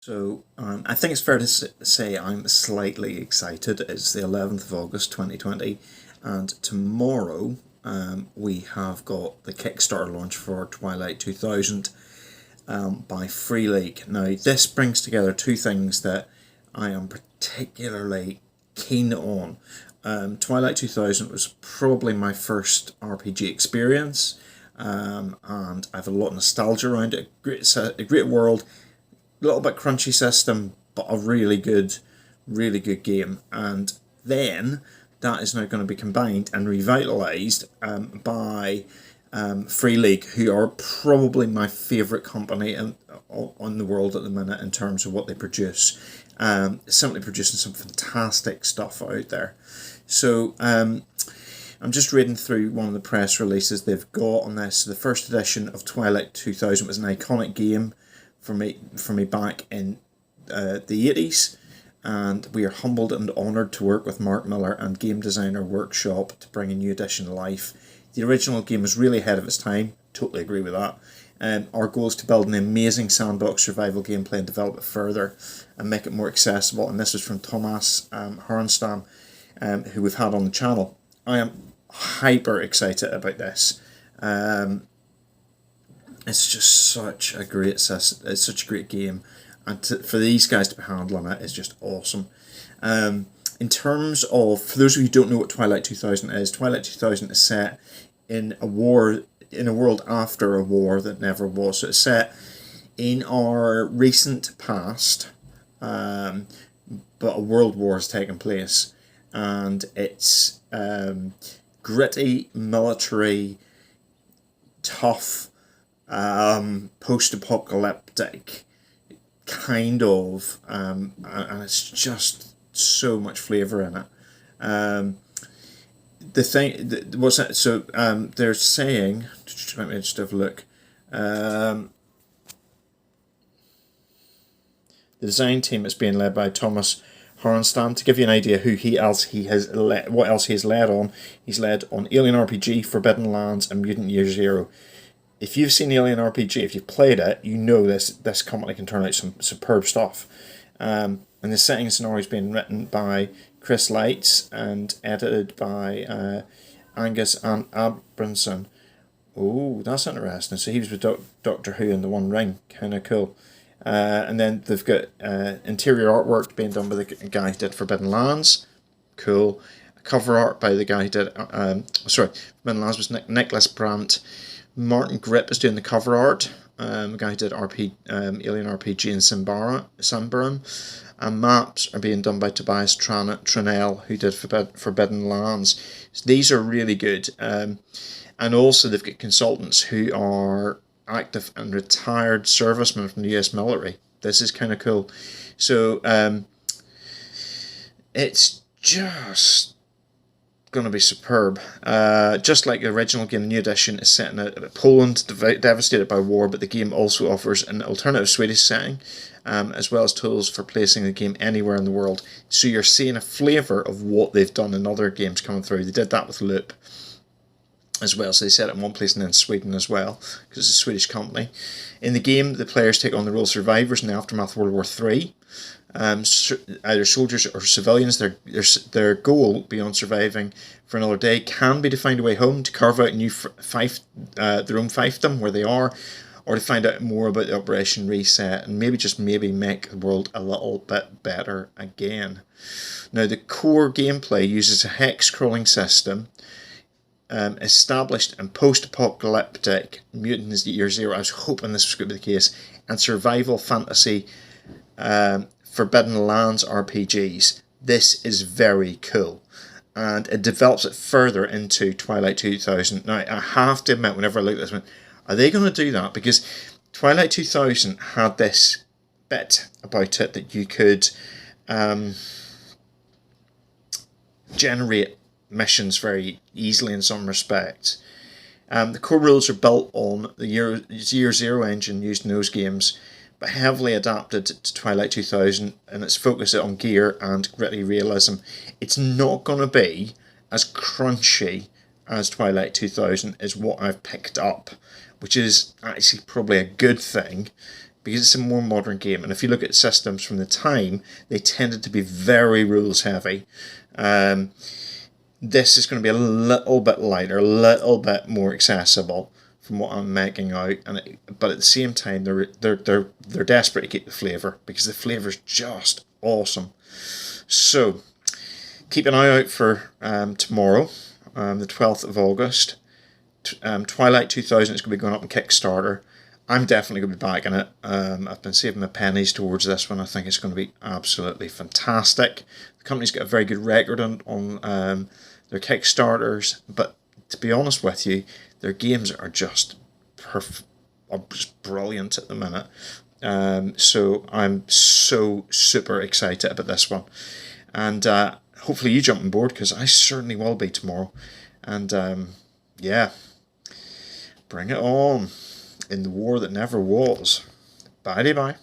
So I think it's fair to say I'm slightly excited. It's the 11th of August 2020, and tomorrow we have got the Kickstarter launch for Twilight 2000 by Free League. Now, this brings together two things that I am particularly keen on. Twilight 2000 was probably my first RPG experience, and I have a lot of nostalgia around it. A great world, a little bit crunchy system, but a really good game. And then that is now going to be combined and revitalized by Free League, who are probably my favourite company on the world at the minute in terms of what they produce. Simply producing some fantastic stuff out there. So I'm just reading through one of the press releases they've got on this. The first edition of Twilight 2000 was an iconic game for me back in the 80s, and we are humbled and honoured to work with Mark Miller and Game Designer Workshop to bring a new edition to life. The original game was really ahead of its time, totally agree with that. Our goal is to build an amazing sandbox survival gameplay and develop it further and make it more accessible, and this is from Thomas Hornstam, who we've had on the channel. I am hyper excited about this. It's just such a great it's such a great game, and for these guys to be handling it is just awesome. In terms of, for those of you who don't know what Twilight 2000 is, Twilight 2000 is set in a world after a war that never was. So it's set in our recent past, but a world war has taken place, and it's gritty, military, tough, post-apocalyptic kind of, and it's just so much flavour in it. The thing, what's that? So they're saying, let me just have a look. The design team is being led by Thomas Hornstam. To give you an idea who what else he has led on, he's led on Alien RPG, Forbidden Lands, and Mutant Year Zero. If you've seen Alien RPG, if you've played it, you know this company can turn out some superb stuff. And the setting and scenario has been written by Chris Lights and edited by Angus and Abramson. Oh, that's interesting. So he was with Doctor Who in The One Ring. Kind of cool. And then they've got interior artwork being done by the guy who did Forbidden Lands. Cool. Cover art by the guy who did... Forbidden Lands was Nicholas Brandt. Martin Grip is doing the cover art. The guy who did Alien RPG and Sambaram. And maps are being done by Tobias Tranel, who did Forbidden Lands. So these are really good. And also they've got consultants who are active and retired servicemen from the US military. This is kind of cool. So it's just going to be superb. Just like the original game, the new edition is set in Poland, devastated by war, but the game also offers an alternative Swedish setting, as well as tools for placing the game anywhere in the world. So you're seeing a flavour of what they've done in other games coming through. They did that with Loop as well, so they set it in one place and then Sweden as well, because it's a Swedish company. In the game, the players take on the role of survivors in the aftermath of World War III. Either soldiers or civilians, their goal beyond surviving for another day can be to find a way home, to carve out a new their own fiefdom where they are, or to find out more about the Operation Reset and maybe make the world a little bit better again. Now, the core gameplay uses a hex crawling system established in post-apocalyptic Mutant Year Zero. I was hoping this was going to be the case, and survival fantasy Forbidden Lands RPGs. This is very cool, and it develops it further into Twilight 2000. Now, I have to admit, whenever I look at this one, are they going to do that? Because Twilight 2000 had this bit about it that you could generate missions very easily in some respects. The core rules are built on the Year Zero engine used in those games, but heavily adapted to Twilight 2000, and it's focused on gear and gritty realism. It's not going to be as crunchy as Twilight 2000 is what I've picked up, which is actually probably a good thing, because it's a more modern game. And if you look at systems from the time, they tended to be very rules heavy. This is going to be a little bit lighter, a little bit more accessible from what I'm making out, but at the same time, they're desperate to keep the flavour, because the flavour is just awesome. So keep an eye out for tomorrow, the 12th of August. Twilight 2000 is going to be going up on Kickstarter. I'm definitely going to be backing it. I've been saving my pennies towards this one. I think it's going to be absolutely fantastic. The company's got a very good record on their Kickstarters, but to be honest with you, their games are just brilliant at the minute. So I'm so super excited about this one, and hopefully you jump on board, because I certainly will be tomorrow. And yeah, bring it on in the war that never was. Bye bye.